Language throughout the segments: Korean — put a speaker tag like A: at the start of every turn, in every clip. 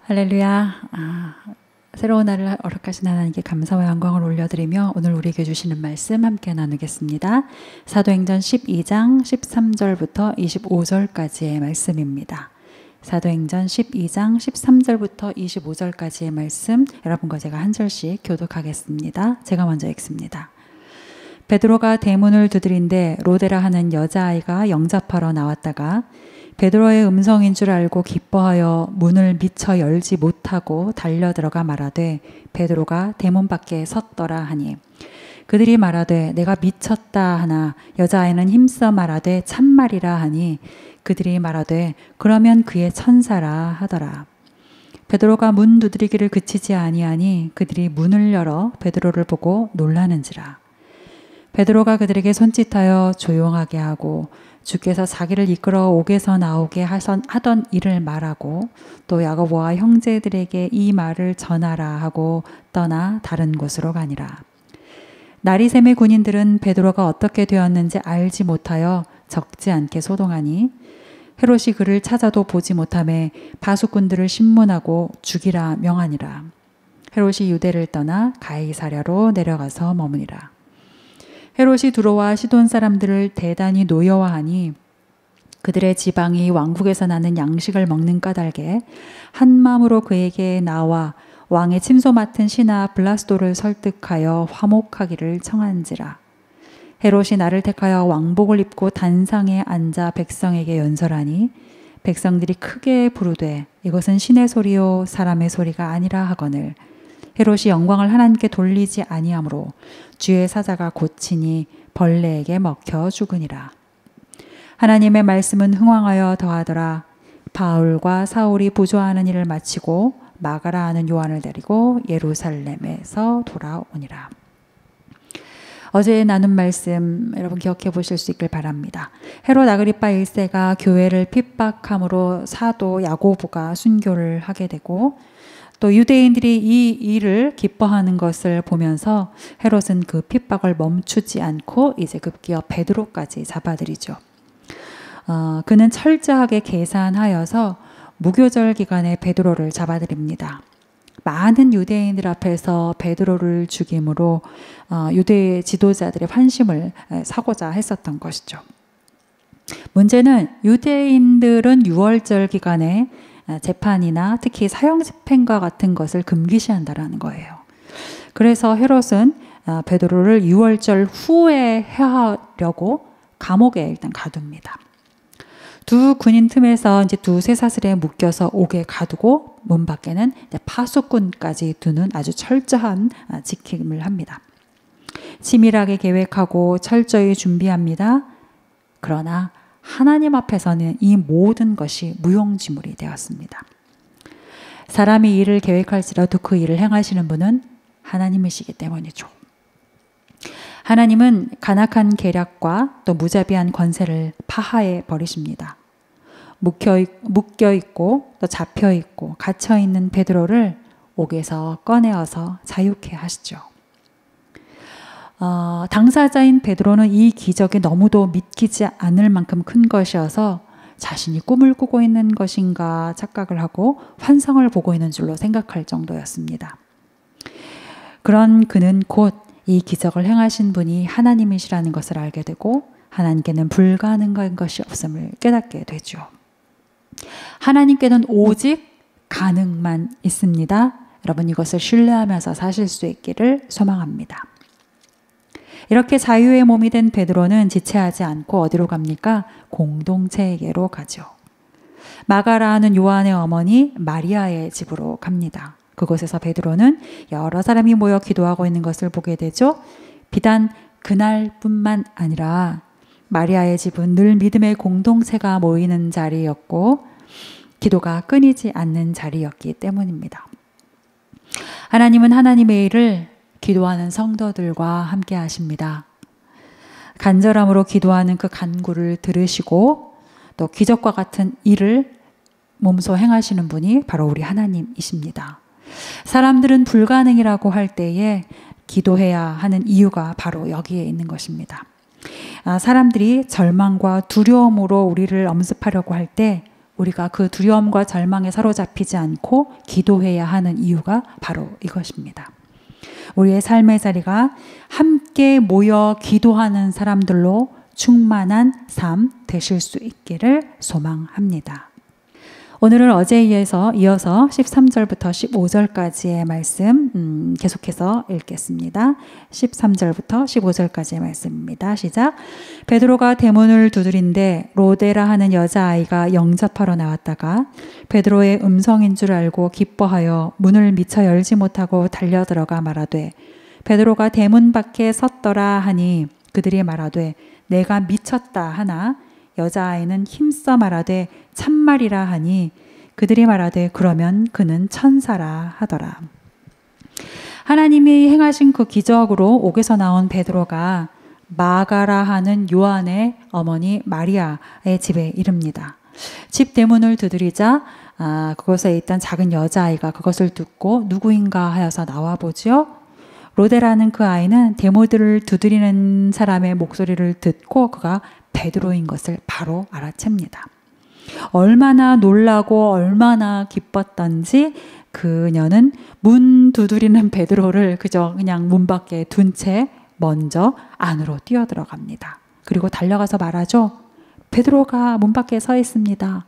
A: 할렐루야. 새로운 날을 허락하신 하나님께 감사와 영광을 올려드리며 오늘 우리에게 주시는 말씀 함께 나누겠습니다. 사도행전 12장 13절부터 25절까지의 말씀입니다. 사도행전 12장 13절부터 25절까지의 말씀, 여러분과 제가 한 절씩 교독하겠습니다. 제가 먼저 읽습니다. 베드로가 대문을 두드린데 로데라 하는 여자아이가 영접하러 나왔다가 베드로의 음성인 줄 알고 기뻐하여 문을 미처 열지 못하고 달려들어가 말하되 베드로가 대문 밖에 섰더라 하니 그들이 말하되 내가 미쳤다 하나 여자아이는 힘써 말하되 참말이라 하니 그들이 말하되 그러면 그의 천사라 하더라. 베드로가 문 두드리기를 그치지 아니하니 그들이 문을 열어 베드로를 보고 놀라는지라. 베드로가 그들에게 손짓하여 조용하게 하고 주께서 자기를 이끌어 옥에서 나오게 하던 일을 말하고 또 야고보와 형제들에게 이 말을 전하라 하고 떠나 다른 곳으로 가니라. 나리샘의 군인들은 베드로가 어떻게 되었는지 알지 못하여 적지 않게 소동하니 헤롯이 그를 찾아도 보지 못하매 바수꾼들을 신문하고 죽이라 명하니라. 헤롯이 유대를 떠나 가이사랴로 내려가서 머무니라. 헤롯이 두로와 시돈 사람들을 대단히 노여워하니 그들의 지방이 왕국에서 나는 양식을 먹는 까닭에 한 마음으로 그에게 나와 왕의 침소 맡은 신하 블라스도를 설득하여 화목하기를 청한지라. 헤롯이 나를 택하여 왕복을 입고 단상에 앉아 백성에게 연설하니 백성들이 크게 부르되 이것은 신의 소리요 사람의 소리가 아니라 하거늘 헤롯이 영광을 하나님께 돌리지 아니하므로 주의 사자가 고치니 벌레에게 먹혀 죽으니라. 하나님의 말씀은 흥왕하여 더하더라. 바울과 사울이 부조하는 일을 마치고 마가라 하는 요한을 데리고 예루살렘에서 돌아오니라. 어제 나눈 말씀 여러분 기억해 보실 수 있길 바랍니다. 헤롯 아그리파 1세가 교회를 핍박함으로 사도 야고보가 순교를 하게 되고 또 유대인들이 이 일을 기뻐하는 것을 보면서 헤롯은 그 핍박을 멈추지 않고 이제 급기어 베드로까지 잡아들이죠. 그는 철저하게 계산하여서 무교절 기간에 베드로를 잡아들입니다. 많은 유대인들 앞에서 베드로를 죽임으로 유대 지도자들의 환심을 사고자 했었던 것이죠. 문제는 유대인들은 유월절 기간에 재판이나 특히 사형 집행과 같은 것을 금기시한다라는 거예요. 그래서 헤롯은 베드로를 유월절 후에 해하려고 감옥에 일단 가둡니다. 두 군인 틈에서 이제 두 쇠사슬에 묶여서 옥에 가두고 문 밖에는 파수꾼까지 두는 아주 철저한 지킴을 합니다. 치밀하게 계획하고 철저히 준비합니다. 그러나 하나님 앞에서는 이 모든 것이 무용지물이 되었습니다. 사람이 일을 계획할지라도 그 일을 행하시는 분은 하나님이시기 때문이죠. 하나님은 간악한 계략과 또 무자비한 권세를 파하해 버리십니다. 묶여있고 또 잡혀있고 갇혀있는 베드로를 옥에서 꺼내어서 자유케 하시죠. 당사자인 베드로는 이 기적이 너무도 믿기지 않을 만큼 큰 것이어서 자신이 꿈을 꾸고 있는 것인가 착각을 하고 환상을 보고 있는 줄로 생각할 정도였습니다. 그런 그는 곧 이 기적을 행하신 분이 하나님이시라는 것을 알게 되고 하나님께는 불가능한 것이 없음을 깨닫게 되죠. 하나님께는 오직 가능만 있습니다. 여러분 이것을 신뢰하면서 사실 수 있기를 소망합니다. 이렇게 자유의 몸이 된 베드로는 지체하지 않고 어디로 갑니까? 공동체에게로 가죠. 마가라 하는 요한의 어머니 마리아의 집으로 갑니다. 그곳에서 베드로는 여러 사람이 모여 기도하고 있는 것을 보게 되죠. 비단 그날뿐만 아니라 마리아의 집은 늘 믿음의 공동체가 모이는 자리였고 기도가 끊이지 않는 자리였기 때문입니다. 하나님은 하나님의 일을 기도하는 성도들과 함께 하십니다. 간절함으로 기도하는 그 간구를 들으시고 또 기적과 같은 일을 몸소 행하시는 분이 바로 우리 하나님이십니다. 사람들은 불가능이라고 할 때에 기도해야 하는 이유가 바로 여기에 있는 것입니다. 사람들이 절망과 두려움으로 우리를 엄습하려고 할 때 우리가 그 두려움과 절망에 사로잡히지 않고 기도해야 하는 이유가 바로 이것입니다. 우리의 삶의 자리가 함께 모여 기도하는 사람들로 충만한 삶 되실 수 있기를 소망합니다. 오늘은 어제에 이어서 13절부터 15절까지의 말씀 계속해서 읽겠습니다. 13절부터 15절까지의 말씀입니다. 시작. 베드로가 대문을 두드린데 로데라 하는 여자아이가 영접하러 나왔다가 베드로의 음성인 줄 알고 기뻐하여 문을 미처 열지 못하고 달려들어가 말하되 베드로가 대문 밖에 섰더라 하니 그들이 말하되 내가 미쳤다 하나 여자아이는 힘써 말하되 참말이라 하니 그들이 말하되 그러면 그는 천사라 하더라. 하나님이 행하신 그 기적으로 옥에서 나온 베드로가 마가라 하는 요한의 어머니 마리아의 집에 이릅니다. 집 대문을 두드리자 그곳에 있던 작은 여자아이가 그것을 듣고 누구인가 하여서 나와보지요. 로데라는 그 아이는 대문을 두드리는 사람의 목소리를 듣고 그가 베드로인 것을 바로 알아챕니다. 얼마나 놀라고 얼마나 기뻤던지 그녀는 문 두드리는 베드로를 그냥 문 밖에 둔 채 먼저 안으로 뛰어들어갑니다. 그리고 달려가서 말하죠. 베드로가 문 밖에 서 있습니다.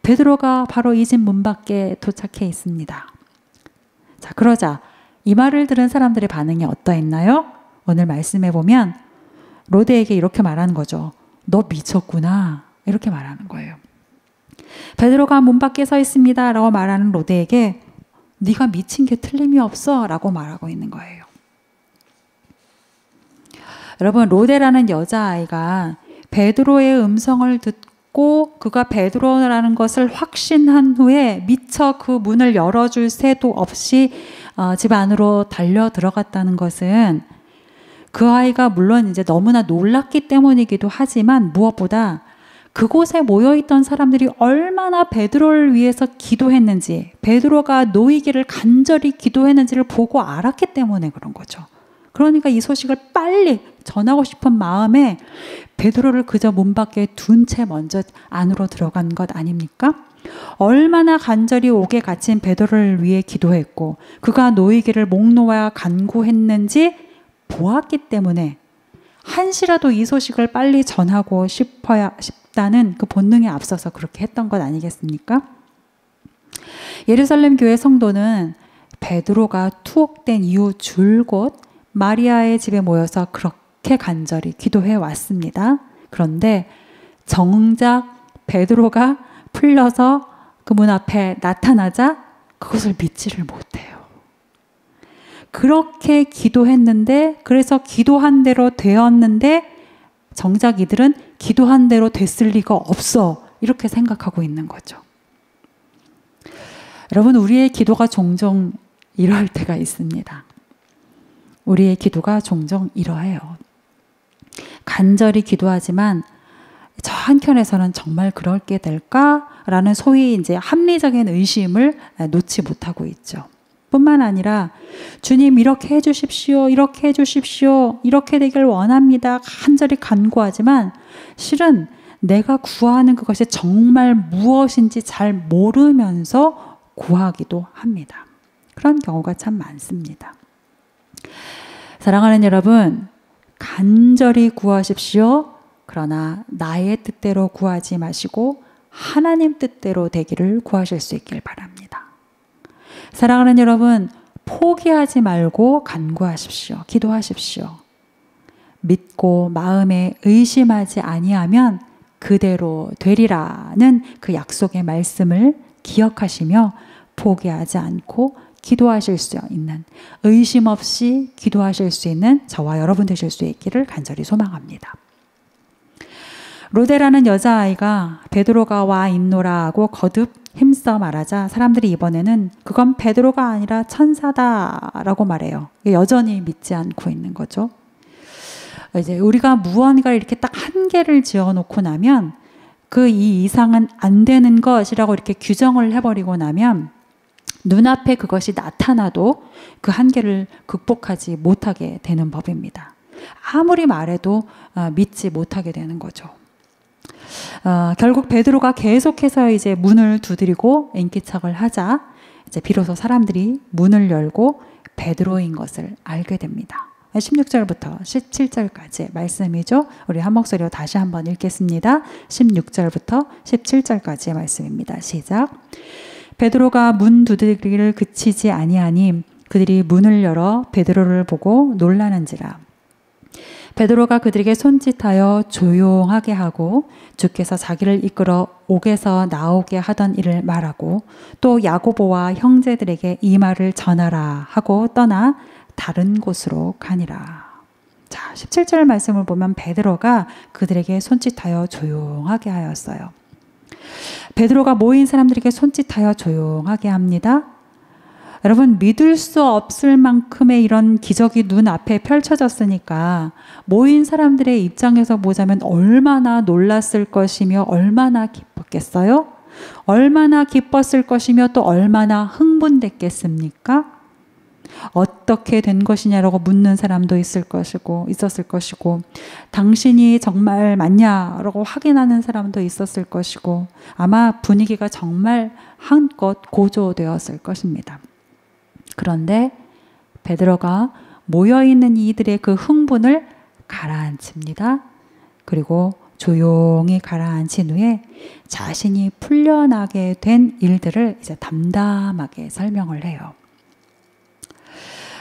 A: 베드로가 바로 이 집 문 밖에 도착해 있습니다. 자, 그러자 이 말을 들은 사람들의 반응이 어떠했나요? 오늘 말씀해 보면 로데에게 이렇게 말하는 거죠. 너 미쳤구나. 이렇게 말하는 거예요. 베드로가 문 밖에 서 있습니다. 라고 말하는 로데에게 네가 미친 게 틀림이 없어. 라고 말하고 있는 거예요. 여러분, 로데라는 여자아이가 베드로의 음성을 듣고 그가 베드로라는 것을 확신한 후에 미처 그 문을 열어줄 새도 없이 집 안으로 달려 들어갔다는 것은 그 아이가 물론 이제 너무나 놀랐기 때문이기도 하지만 무엇보다 그곳에 모여있던 사람들이 얼마나 베드로를 위해서 기도했는지, 베드로가 놓이기를 간절히 기도했는지를 보고 알았기 때문에 그런 거죠. 그러니까 이 소식을 빨리 전하고 싶은 마음에 베드로를 그저 문 밖에 둔 채 먼저 안으로 들어간 것 아닙니까? 얼마나 간절히 옥에 갇힌 베드로를 위해 기도했고 그가 놓이기를 목 놓아 간구했는지 보았기 때문에 한시라도 이 소식을 빨리 전하고 싶다는 그 본능에 앞서서 그렇게 했던 것 아니겠습니까? 예루살렘 교회 성도는 베드로가 투옥된 이후 줄곧 마리아의 집에 모여서 그렇게 간절히 기도해 왔습니다. 그런데 정작 베드로가 풀려서 그 문 앞에 나타나자 그것을 믿지를 못해요. 그렇게 기도했는데, 그래서 기도한 대로 되었는데 정작 이들은 기도한 대로 됐을 리가 없어, 이렇게 생각하고 있는 거죠. 여러분, 우리의 기도가 종종 이럴 때가 있습니다. 우리의 기도가 종종 이러해요. 간절히 기도하지만 저 한켠에서는 정말 그럴 게 될까라는 소위 이제 합리적인 의심을 놓지 못하고 있죠. 뿐만 아니라 주님 이렇게 해주십시오, 이렇게 해주십시오, 이렇게 되길 원합니다 간절히 간구하지만 실은 내가 구하는 그것이 정말 무엇인지 잘 모르면서 구하기도 합니다. 그런 경우가 참 많습니다. 사랑하는 여러분, 간절히 구하십시오. 그러나 나의 뜻대로 구하지 마시고 하나님 뜻대로 되기를 구하실 수 있길 바랍니다. 사랑하는 여러분, 포기하지 말고 간구하십시오. 기도하십시오. 믿고 마음에 의심하지 아니하면 그대로 되리라는 그 약속의 말씀을 기억하시며 포기하지 않고 기도하실 수 있는, 의심 없이 기도하실 수 있는 저와 여러분 되실 수 있기를 간절히 소망합니다. 로데라는 여자아이가 베드로가 와 있노라 하고 거듭 힘써 말하자 사람들이 이번에는 그건 베드로가 아니라 천사다라고 말해요. 여전히 믿지 않고 있는 거죠. 이제 우리가 무언가를 이렇게 딱 한계를 지어놓고 나면 그 이 이상은 안 되는 것이라고 이렇게 규정을 해버리고 나면 눈앞에 그것이 나타나도 그 한계를 극복하지 못하게 되는 법입니다. 아무리 말해도 믿지 못하게 되는 거죠. 결국 베드로가 계속해서 이제 문을 두드리고 인기척을 하자 이제 비로소 사람들이 문을 열고 베드로인 것을 알게 됩니다. 16절부터 17절까지 말씀이죠. 우리 한 목소리로 다시 한번 읽겠습니다. 16절부터 17절까지의 말씀입니다. 시작. 베드로가 문 두드리기를 그치지 아니하니 그들이 문을 열어 베드로를 보고 놀라는지라. 베드로가 그들에게 손짓하여 조용하게 하고 주께서 자기를 이끌어 옥에서 나오게 하던 일을 말하고 또 야고보와 형제들에게 이 말을 전하라 하고 떠나 다른 곳으로 가니라. 자, 17절 말씀을 보면 베드로가 그들에게 손짓하여 조용하게 하였어요. 베드로가 모인 사람들에게 손짓하여 조용하게 합니다. 여러분, 믿을 수 없을 만큼의 이런 기적이 눈앞에 펼쳐졌으니까 모인 사람들의 입장에서 보자면 얼마나 놀랐을 것이며 얼마나 기뻤겠어요? 얼마나 기뻤을 것이며 또 얼마나 흥분됐겠습니까? 어떻게 된 것이냐라고 묻는 사람도 있었을 것이고 당신이 정말 맞냐라고 확인하는 사람도 있었을 것이고 아마 분위기가 정말 한껏 고조되었을 것입니다. 그런데 베드로가 모여있는 이들의 그 흥분을 가라앉힙니다. 그리고 조용히 가라앉힌 후에 자신이 풀려나게 된 일들을 이제 담담하게 설명을 해요.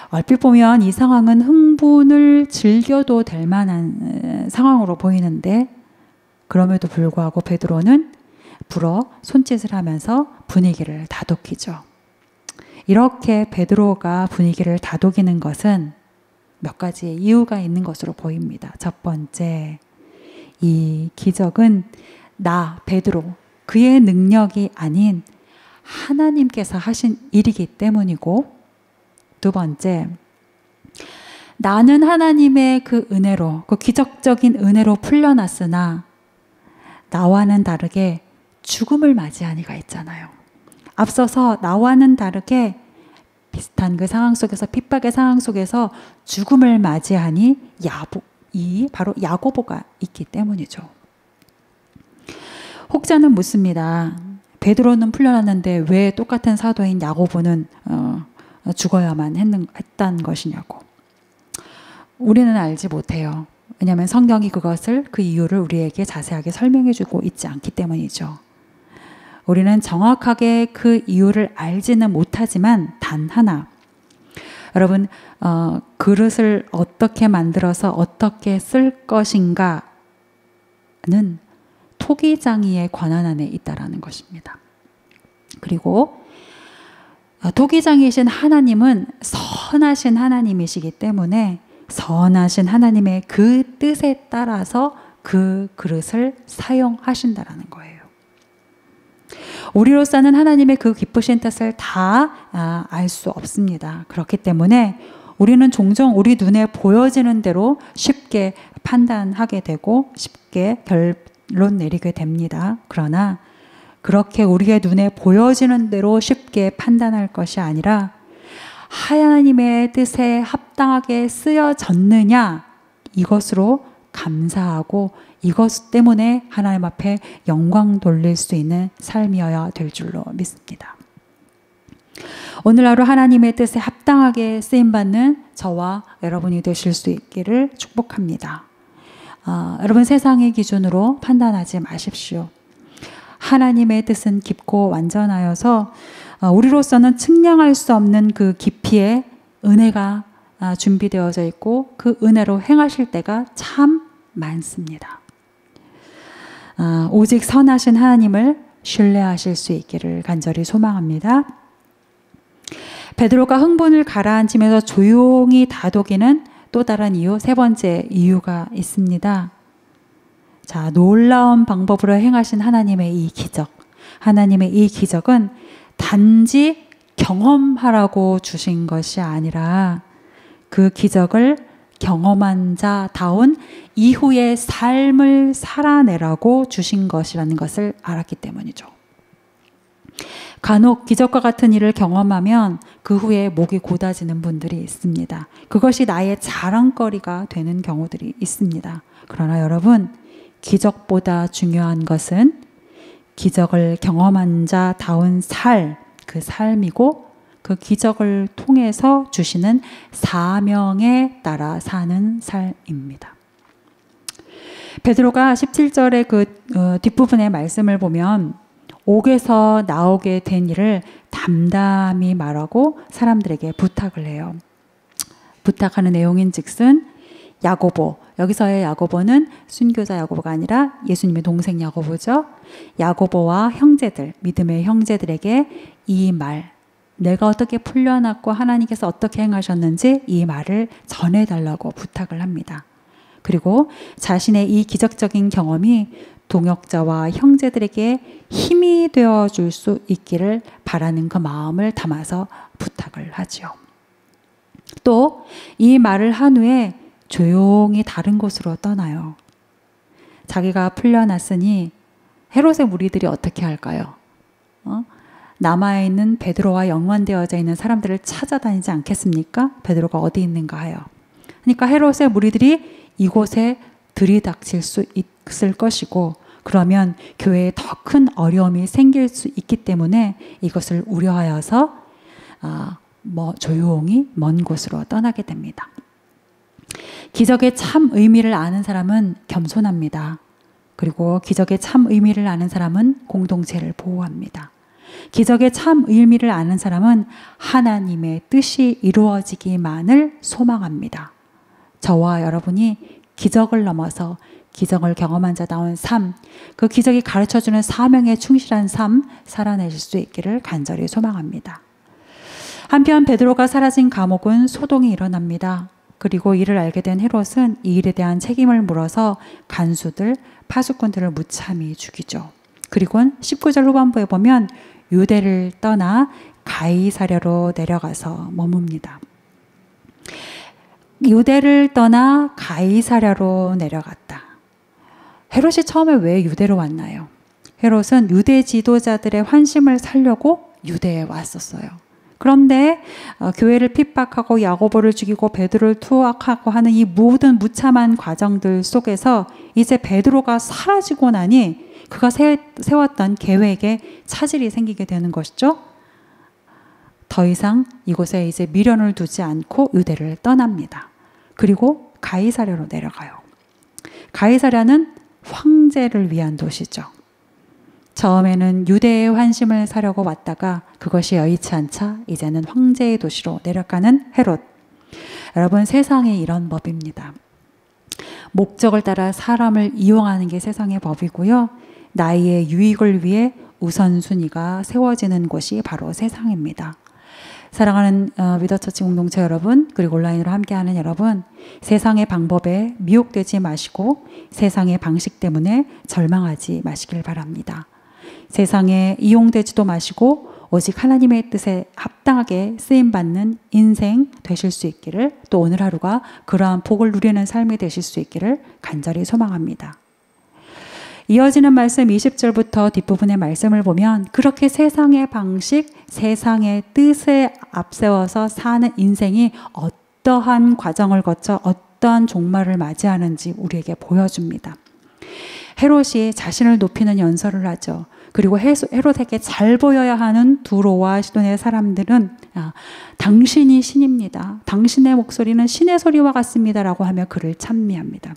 A: 얼핏 보면 이 상황은 흥분을 즐겨도 될 만한 상황으로 보이는데 그럼에도 불구하고 베드로는 불어 손짓을 하면서 분위기를 다독이죠. 이렇게 베드로가 분위기를 다독이는 것은 몇 가지의 이유가 있는 것으로 보입니다. 첫 번째, 이 기적은 나 베드로 그의 능력이 아닌 하나님께서 하신 일이기 때문이고 두 번째, 나는 하나님의 그 은혜로, 그 기적적인 은혜로 풀려났으나 나와는 다르게 죽음을 맞이한 이가 있잖아요. 앞서서 나와는 다르게 비슷한 그 상황 속에서 핍박의 상황 속에서 죽음을 맞이하니 바로 야고보가 있기 때문이죠. 혹자는 묻습니다. 베드로는 풀려났는데 왜 똑같은 사도인 야고보는 죽어야만 했단 것이냐고. 우리는 알지 못해요. 왜냐하면 성경이 그 이유를 우리에게 자세하게 설명해 주고 있지 않기 때문이죠. 우리는 정확하게 그 이유를 알지는 못하지만 단 하나, 여러분 그릇을 어떻게 만들어서 어떻게 쓸 것인가는 토기장이의 권한 안에 있다라는 것입니다. 그리고 토기장이신 하나님은 선하신 하나님이시기 때문에 선하신 하나님의 그 뜻에 따라서 그 그릇을 사용하신다라는 거예요. 우리로서는 하나님의 그 기쁘신 뜻을 다 알 수 없습니다. 그렇기 때문에 우리는 종종 우리 눈에 보여지는 대로 쉽게 판단하게 되고 쉽게 결론 내리게 됩니다. 그러나 그렇게 우리의 눈에 보여지는 대로 쉽게 판단할 것이 아니라 하나님의 뜻에 합당하게 쓰여졌느냐 이것으로 감사하고 이것 때문에 하나님 앞에 영광 돌릴 수 있는 삶이어야 될 줄로 믿습니다. 오늘 하루 하나님의 뜻에 합당하게 쓰임받는 저와 여러분이 되실 수 있기를 축복합니다. 여러분 세상의 기준으로 판단하지 마십시오. 하나님의 뜻은 깊고 완전하여서 우리로서는 측량할 수 없는 그 깊이의 은혜가 준비되어져 있고 그 은혜로 행하실 때가 참 많습니다. 오직 선하신 하나님을 신뢰하실 수 있기를 간절히 소망합니다. 베드로가 흥분을 가라앉히면서 조용히 다독이는 또 다른 이유, 세 번째 이유가 있습니다. 자, 놀라운 방법으로 행하신 하나님의 이 기적. 하나님의 이 기적은 단지 경험하라고 주신 것이 아니라 그 기적을 경험한 자다운 이후의 삶을 살아내라고 주신 것이라는 것을 알았기 때문이죠. 간혹 기적과 같은 일을 경험하면 그 후에 목이 곧아지는 분들이 있습니다. 그것이 나의 자랑거리가 되는 경우들이 있습니다. 그러나 여러분, 기적보다 중요한 것은 기적을 경험한 자다운 그 삶이고 그 기적을 통해서 주시는 사명에 따라 사는 삶입니다. 베드로가 17절의 그 뒷부분의 말씀을 보면 옥에서 나오게 된 일을 담담히 말하고 사람들에게 부탁을 해요. 부탁하는 내용인즉슨 야고보, 여기서의 야고보는 순교자 야고보가 아니라 예수님의 동생 야고보죠. 야고보와 형제들, 믿음의 형제들에게 이 말, 내가 어떻게 풀려났고 하나님께서 어떻게 행하셨는지 이 말을 전해달라고 부탁을 합니다. 그리고 자신의 이 기적적인 경험이 동역자와 형제들에게 힘이 되어줄 수 있기를 바라는 그 마음을 담아서 부탁을 하죠. 또 이 말을 한 후에 조용히 다른 곳으로 떠나요. 자기가 풀려났으니 헤롯의 무리들이 어떻게 할까요? 남아있는 베드로와 연관되어져 있는 사람들을 찾아다니지 않겠습니까? 베드로가 어디 있는가 하여. 그러니까 헤롯의 무리들이 이곳에 들이닥칠 수 있을 것이고 그러면 교회에 더 큰 어려움이 생길 수 있기 때문에 이것을 우려하여서 조용히 먼 곳으로 떠나게 됩니다. 기적의 참 의미를 아는 사람은 겸손합니다. 그리고 기적의 참 의미를 아는 사람은 공동체를 보호합니다. 기적의 참 의미를 아는 사람은 하나님의 뜻이 이루어지기만을 소망합니다. 저와 여러분이 기적을 넘어서 기적을 경험한 자다운 삶, 그 기적이 가르쳐주는 사명에 충실한 삶 살아내실 수 있기를 간절히 소망합니다. 한편 베드로가 사라진 감옥은 소동이 일어납니다. 그리고 이를 알게 된 헤롯은 이 일에 대한 책임을 물어서 간수들, 파수꾼들을 무참히 죽이죠. 그리고 19절 후반부에 보면 유대를 떠나 가이사랴로 내려가서 머뭅니다. 유대를 떠나 가이사랴로 내려갔다. 헤롯이 처음에 왜 유대로 왔나요? 헤롯은 유대 지도자들의 환심을 사려고 유대에 왔었어요. 그런데 교회를 핍박하고 야고보를 죽이고 베드로를 투옥하고 하는 이 모든 무참한 과정들 속에서 이제 베드로가 사라지고 나니 그가 세웠던 계획에 차질이 생기게 되는 것이죠. 더 이상 이곳에 이제 미련을 두지 않고 유대를 떠납니다. 그리고 가이사랴로 내려가요. 가이사랴는 황제를 위한 도시죠. 처음에는 유대의 환심을 사려고 왔다가 그것이 여의치 않자 이제는 황제의 도시로 내려가는 헤롯. 여러분, 세상에 이런 법입니다. 목적을 따라 사람을 이용하는 게 세상의 법이고요. 나의 유익을 위해 우선순위가 세워지는 곳이 바로 세상입니다. 사랑하는 위더처치 공동체 여러분, 그리고 온라인으로 함께하는 여러분, 세상의 방법에 미혹되지 마시고 세상의 방식 때문에 절망하지 마시길 바랍니다. 세상에 이용되지도 마시고 오직 하나님의 뜻에 합당하게 쓰임받는 인생 되실 수 있기를, 또 오늘 하루가 그러한 복을 누리는 삶이 되실 수 있기를 간절히 소망합니다. 이어지는 말씀 20절부터 뒷부분의 말씀을 보면 그렇게 세상의 방식, 세상의 뜻에 앞세워서 사는 인생이 어떠한 과정을 거쳐 어떠한 종말을 맞이하는지 우리에게 보여줍니다. 헤롯이 자신을 높이는 연설을 하죠. 그리고 헤롯에게 잘 보여야 하는 두로와 시돈의 사람들은 당신이 신입니다. 당신의 목소리는 신의 소리와 같습니다. 라고 하며 그를 찬미합니다.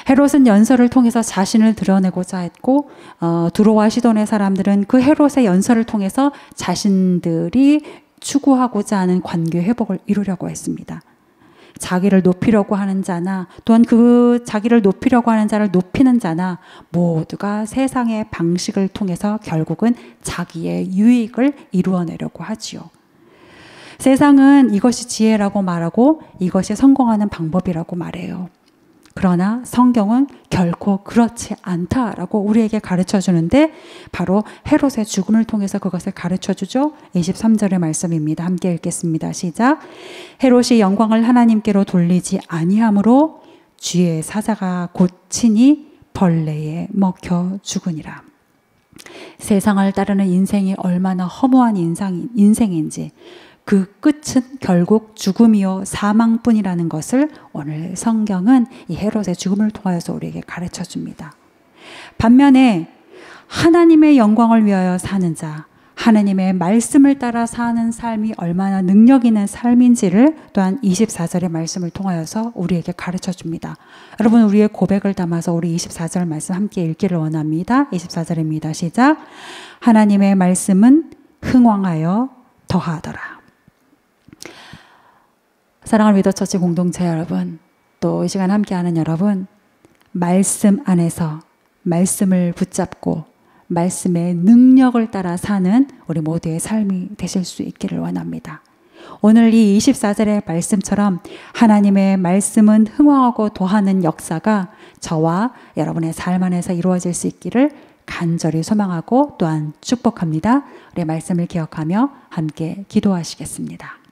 A: 헤롯은 연설을 통해서 자신을 드러내고자 했고 두로와 시돈의 사람들은 그 헤롯의 연설을 통해서 자신들이 추구하고자 하는 관계 회복을 이루려고 했습니다. 자기를 높이려고 하는 자나 또한 그 자기를 높이려고 하는 자를 높이는 자나 모두가 세상의 방식을 통해서 결국은 자기의 유익을 이루어내려고 하지요. 세상은 이것이 지혜라고 말하고 이것이 성공하는 방법이라고 말해요. 그러나 성경은 결코 그렇지 않다라고 우리에게 가르쳐 주는데 바로 헤롯의 죽음을 통해서 그것을 가르쳐 주죠. 23절의 말씀입니다. 함께 읽겠습니다. 시작. 헤롯이 영광을 하나님께로 돌리지 아니함으로 쥐의 사자가 곧 치니 벌레에 먹혀 죽으니라. 세상을 따르는 인생이 얼마나 허무한 인생인지, 그 끝은 결국 죽음이요 사망뿐이라는 것을 오늘 성경은 이 헤롯의 죽음을 통하여서 우리에게 가르쳐 줍니다. 반면에 하나님의 영광을 위하여 사는 자, 하나님의 말씀을 따라 사는 삶이 얼마나 능력 있는 삶인지를 또한 24절의 말씀을 통하여서 우리에게 가르쳐 줍니다. 여러분, 우리의 고백을 담아서 우리 24절 말씀 함께 읽기를 원합니다. 24절입니다. 시작. 하나님의 말씀은 흥왕하여 더하더라. 사랑하는 위더처치 공동체 여러분, 또 이 시간 함께하는 여러분, 말씀 안에서 말씀을 붙잡고 말씀의 능력을 따라 사는 우리 모두의 삶이 되실 수 있기를 원합니다. 오늘 이 24절의 말씀처럼 하나님의 말씀은 흥왕하고 도하는 역사가 저와 여러분의 삶 안에서 이루어질 수 있기를 간절히 소망하고 또한 축복합니다. 우리 말씀을 기억하며 함께 기도하시겠습니다.